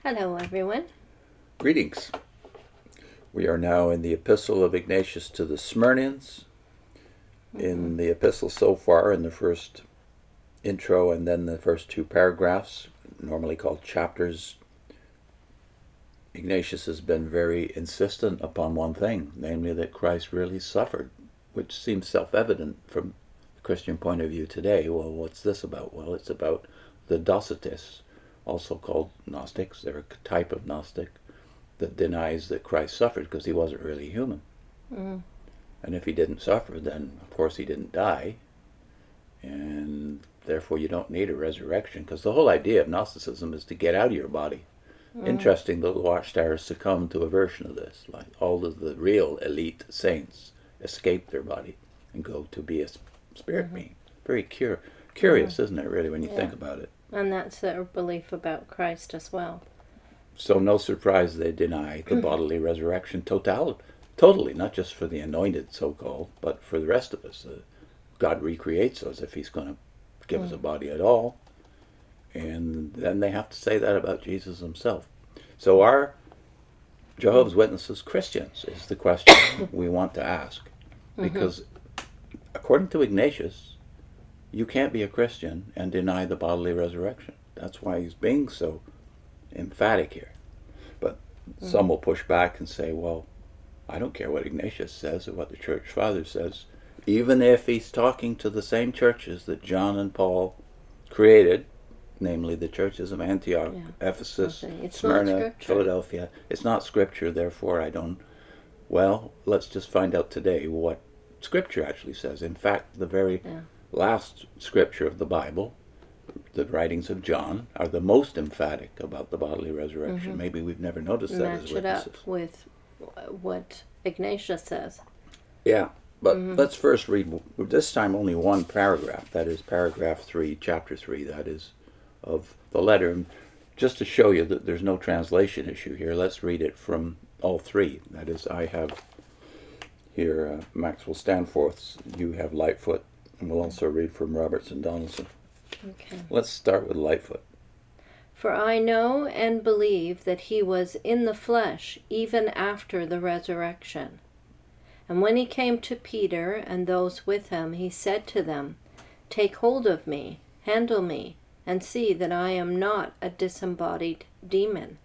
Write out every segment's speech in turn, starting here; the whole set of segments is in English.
Hello, everyone. Greetings. We are now in the Epistle of Ignatius to the Smyrnaens. In the epistle so far, in the first intro and then the first two paragraphs, normally called chapters, Ignatius has been very insistent upon one thing, namely that Christ really suffered, which seems self-evident from the Christian point of view today. Well, what's this about? Well, it's about the Docetists, also called Gnostics. They're a type of Gnostic that denies that Christ suffered because he wasn't really human. And if he didn't suffer, then of course he didn't die, and therefore you don't need a resurrection, because the whole idea of Gnosticism is to get out of your body. Interesting that the Watchtower succumbed to a version of this. Like all of the real elite saints escape their body and go to be a spirit being. Very curious, isn't it, really, when you think about it? And that's their belief about Christ as well. So no surprise they deny the bodily resurrection totally, not just for the anointed, so-called, but for the rest of us. God recreates us if he's going to give us a body at all. And then they have to say that about Jesus himself. So are Jehovah's Witnesses Christians is the question we want to ask. Because according to Ignatius, you can't be a Christian and deny the bodily resurrection. That's why he's being so emphatic here. But some will push back and say, well, I don't care what Ignatius says or what the Church Father says, even if he's talking to the same churches that John and Paul created, namely the churches of Antioch, Ephesus, Smyrna, Philadelphia. It's not Scripture, therefore I don't. Well, let's just find out today what Scripture actually says. In fact, the very last Scripture of the Bible, the writings of John, are the most emphatic about the bodily resurrection. Maybe we've never noticed that as witnesses. Match it up with what Ignatius says. Yeah, but let's first read, this time only one paragraph, that is paragraph 3, chapter 3, that is, of the letter. And just to show you that there's no translation issue here, let's read it from all three. That is, I have here Maxwell Stanforth's, you have Lightfoot, and we'll also read from Roberts and Donaldson. Okay. Let's start with Lightfoot. For I know and believe that he was in the flesh even after the resurrection. And when he came to Peter and those with him, he said to them, Take hold of me, handle me, and see that I am not a disembodied demon.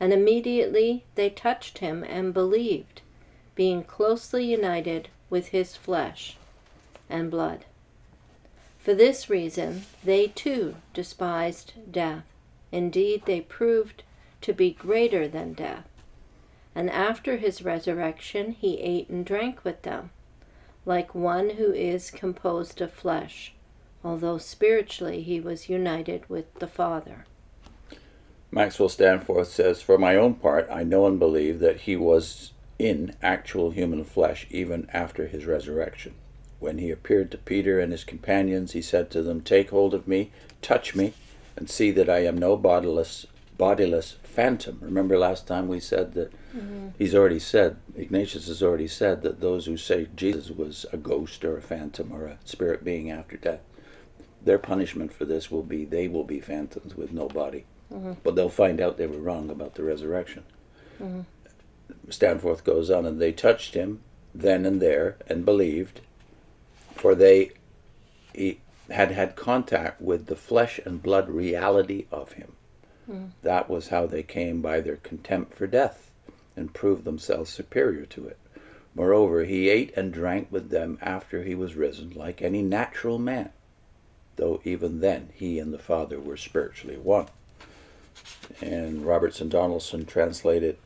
And immediately they touched him and believed, being closely united with his flesh and blood. For this reason, they too despised death. Indeed, they proved to be greater than death. And after his resurrection, he ate and drank with them, like one who is composed of flesh, although spiritually he was united with the Father. Maxwell Stanforth says, For my own part, I know and believe that he was in actual human flesh even after his resurrection. When he appeared to Peter and his companions, he said to them, Take hold of me, touch me, and see that I am no bodiless phantom. Remember last time we said that Ignatius has already said that those who say Jesus was a ghost or a phantom or a spirit being after death, their punishment for this will be they will be phantoms with no body. But they'll find out they were wrong about the resurrection. Stanforth goes on, and they touched him then and there and believed, for they had contact with the flesh and blood reality of him. That was how they came by their contempt for death and proved themselves superior to it. Moreover, he ate and drank with them after he was risen, like any natural man, though even then he and the Father were spiritually one. And Roberts and Donaldson translated,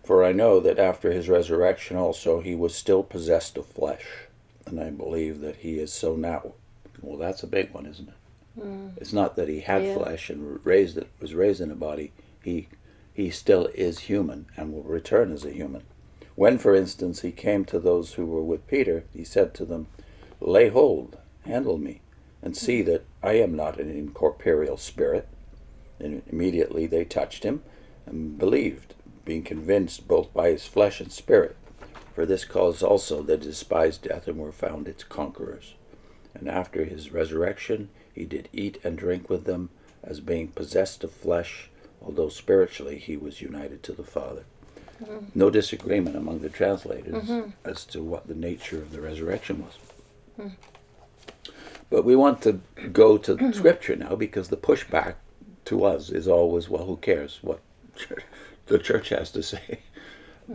For I know that after his resurrection also he was still possessed of flesh, and I believe that he is so now. Well, that's a big one, isn't it? It's not that he had flesh and was raised in a body. He still is human and will return as a human. When, for instance, he came to those who were with Peter, he said to them, Lay hold, handle me, and see that I am not an incorporeal spirit. And immediately they touched him and believed, being convinced both by his flesh and spirit. For this cause also they despised death and were found its conquerors. And after his resurrection he did eat and drink with them, as being possessed of flesh, although spiritually he was united to the Father. No disagreement among the translators as to what the nature of the resurrection was. But we want to go to Scripture now, because the pushback to us is always, well, who cares what the church has to say?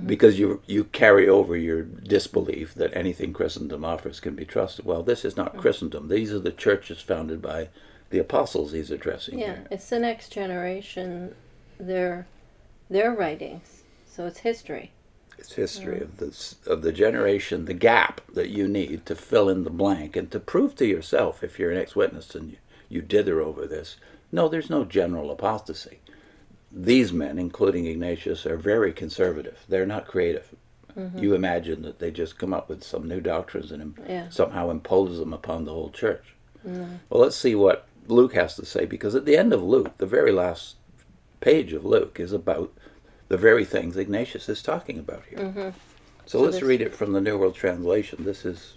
Because you carry over your disbelief that anything Christendom offers can be trusted. Well, this is not Christendom. These are the churches founded by the apostles he's addressing here. It's the next generation, their writings. So it's history. It's history of the generation, the gap that you need to fill in the blank and to prove to yourself, if you're an ex-witness and you dither over this, no, there's no general apostasy. These men, including Ignatius, are very conservative. They're not creative. You imagine that they just come up with some new doctrines and somehow impose them upon the whole church. Well, let's see what Luke has to say, because at the end of Luke, the very last page of Luke is about the very things Ignatius is talking about here. So let's read it from the New World Translation. This is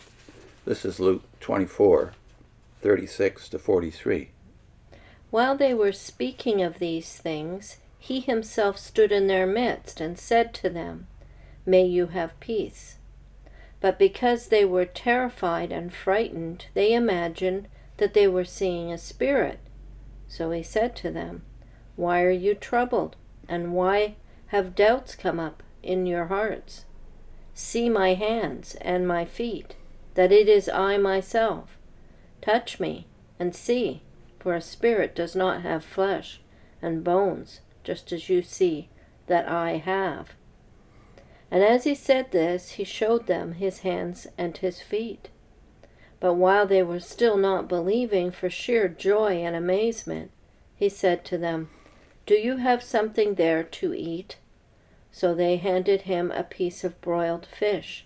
Luke 24:36 to 43. While they were speaking of these things, he himself stood in their midst and said to them, "May you have peace." But because they were terrified and frightened, they imagined that they were seeing a spirit. So he said to them, "Why are you troubled? And why have doubts come up in your hearts? See my hands and my feet, that it is I myself. Touch me and see, for a spirit does not have flesh and bones, just as you see that I have." And as he said this, he showed them his hands and his feet. But while they were still not believing for sheer joy and amazement, he said to them, "Do you have something there to eat?" So they handed him a piece of broiled fish,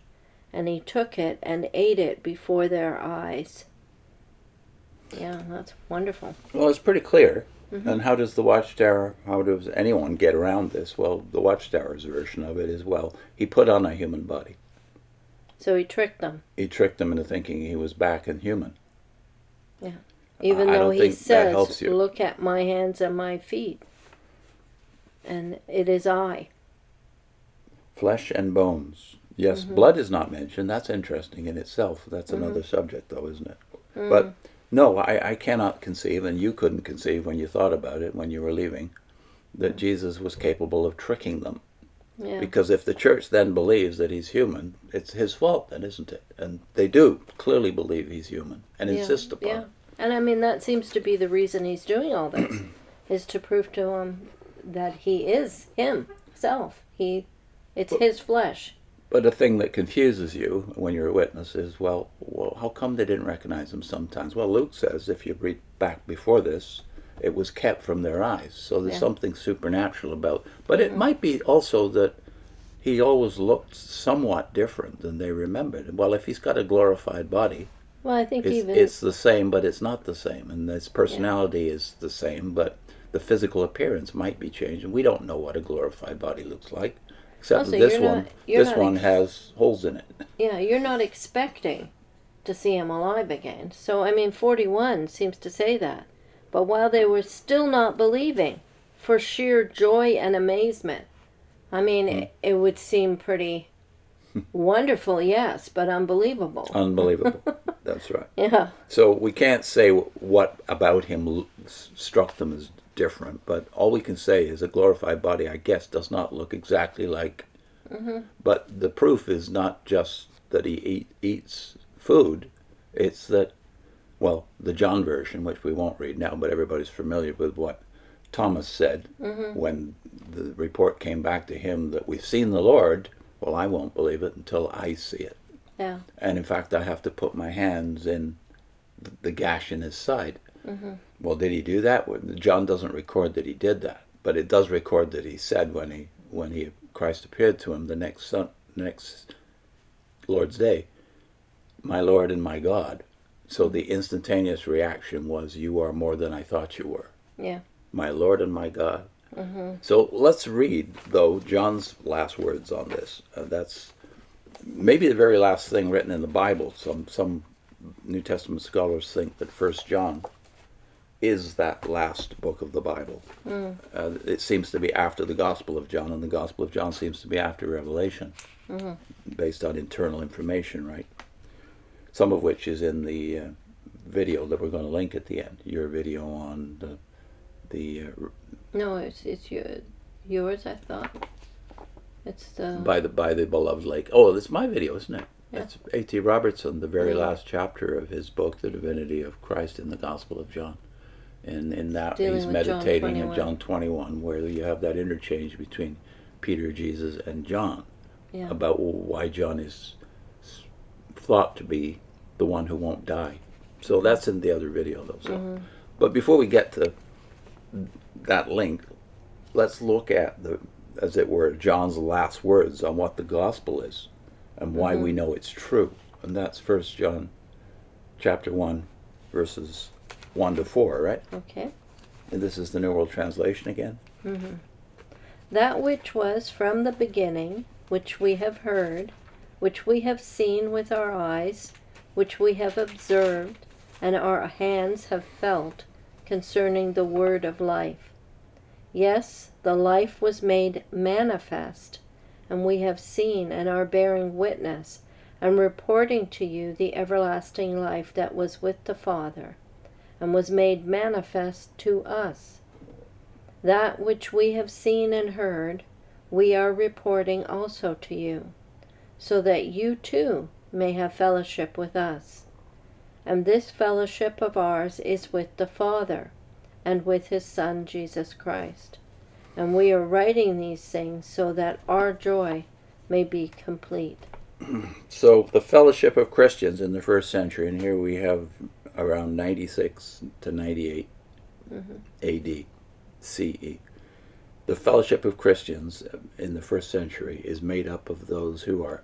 and he took it and ate it before their eyes. Yeah, that's wonderful. Well, it's pretty clear. And how does how does anyone get around this? Well, the Watchtower's version of it is, well, he put on a human body. So he tricked them. He tricked them into thinking he was back and human. Yeah. Even though he says, "Look at my hands and my feet, and it is I." Flesh and bones. Yes, blood is not mentioned. That's interesting in itself. That's another subject, though, isn't it? But no, I cannot conceive, and you couldn't conceive when you thought about it, when you were leaving, that Jesus was capable of tricking them. Yeah. Because if the church then believes that he's human, it's his fault then, isn't it? And they do clearly believe he's human and insist upon it. And I mean, that seems to be the reason he's doing all this, is to prove to them that he is himself. It's his flesh. But a thing that confuses you when you're a witness is, well, how come they didn't recognize him sometimes? Well, Luke says, if you read back before this, it was kept from their eyes. So there's something supernatural about. But it might be also that he always looked somewhat different than they remembered. Well, if he's got a glorified body, well, I think it's the same, but it's not the same. And his personality is the same, but the physical appearance might be changed. And we don't know what a glorified body looks like. Except that this one has holes in it. Yeah, you're not expecting to see him alive again. So, I mean, 41 seems to say that. But while they were still not believing, for sheer joy and amazement, I mean, it would seem pretty wonderful, yes, but unbelievable. Unbelievable. That's right. Yeah. So we can't say what about him struck them as different, but all we can say is a glorified body, I guess, does not look exactly like. But the proof is not just that he eats food, it's that, well, the John version, which we won't read now, but everybody's familiar with what Thomas said when the report came back to him that we've seen the Lord. Well, I won't believe it until I see it. Yeah. And in fact, I have to put my hands in the gash in his side. Well, did he do that? John doesn't record that he did that, but it does record that he said when Christ appeared to him the next Lord's Day, "My Lord and my God." So the instantaneous reaction was, "You are more than I thought you were." Yeah. My Lord and my God. So let's read, though, John's last words on this. That's maybe the very last thing written in the Bible. Some New Testament scholars think that 1 John is that last book of the Bible. It seems to be after the Gospel of John, and the Gospel of John seems to be after Revelation, based on internal information, right? Some of which is in the video that we're going to link at the end. Your video on the No, it's yours. I thought it's the by the beloved lake. Oh, it's my video, isn't it? Yeah. That's A.T. Robertson, the very last chapter of his book, The Divinity of Christ in the Gospel of John. And in that Dealing he's with meditating John in John 21, where you have that interchange between Peter, Jesus, and John, about why John is thought to be the one who won't die. So that's in the other video, though. So. But before we get to that link, let's look at as it were, John's last words on what the gospel is and why we know it's true. And that's 1 John chapter 1, verses 1 to 4, right? Okay. And this is the New World Translation again. That which was from the beginning, which we have heard, which we have seen with our eyes, which we have observed, and our hands have felt, concerning the word of life. Yes, the life was made manifest, and we have seen and are bearing witness, and reporting to you the everlasting life that was with the Father, and was made manifest to us. That which we have seen and heard, we are reporting also to you, so that you too may have fellowship with us. And this fellowship of ours is with the Father, and with his Son Jesus Christ. And we are writing these things so that our joy may be complete. So the fellowship of Christians in the first century, and here we have around 96 to 98 AD, CE. The fellowship of Christians in the first century is made up of those who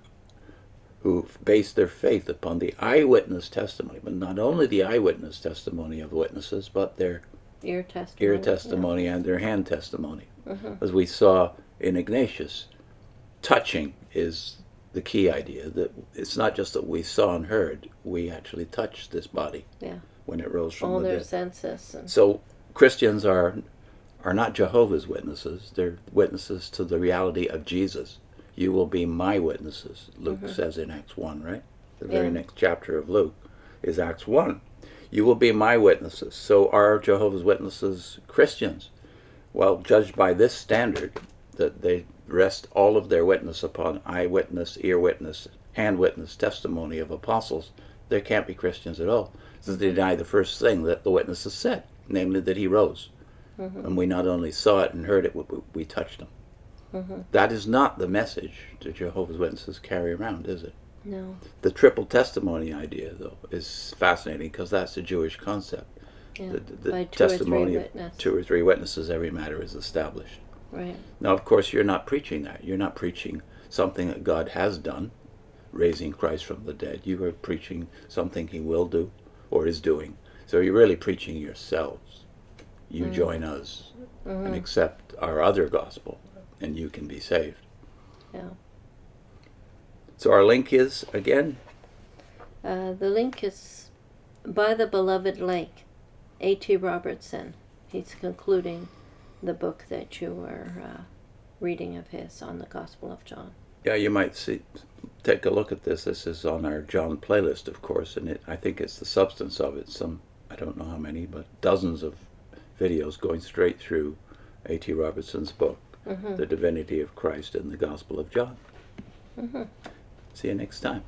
base their faith upon the eyewitness testimony, but not only the eyewitness testimony of witnesses, but their Ear testimony, and their hand testimony. As we saw in Ignatius, touching is the key idea. That it's not just that we saw and heard, we actually touched this body when it rose from all the their dead. senses. So Christians are not Jehovah's Witnesses. They're witnesses to the reality of Jesus. You will be my witnesses, Luke says in Acts 1, right? The very next chapter of Luke is Acts 1. You will be my witnesses. So are Jehovah's Witnesses Christians? Well, judged by this standard, that they rest all of their witness upon eyewitness, ear witness, hand witness testimony of apostles, there can't be Christians at all. So they deny the first thing that the witnesses said, namely that he rose. And we not only saw it and heard it, we touched him. That is not the message that Jehovah's Witnesses carry around, is it? No. The triple testimony idea, though, is fascinating because that's a Jewish concept. Yeah, The by two or three testimony of witnesses. 2 or 3 witnesses, every matter is established. Right. Now, of course, you're not preaching that. You're not preaching something that God has done, raising Christ from the dead. You are preaching something he will do or is doing. So you're really preaching yourselves. You join us and accept our other gospel, and you can be saved. Yeah. So our link is, again? The link is By the Beloved Lake, A.T. Robertson. He's concluding the book that you were reading of his on the Gospel of John. Yeah, you might take a look at this. This is on our John playlist, of course, and I think it's the substance of it. I don't know how many, but dozens of videos going straight through A.T. Robertson's book, The Divinity of Christ in the Gospel of John. See you next time.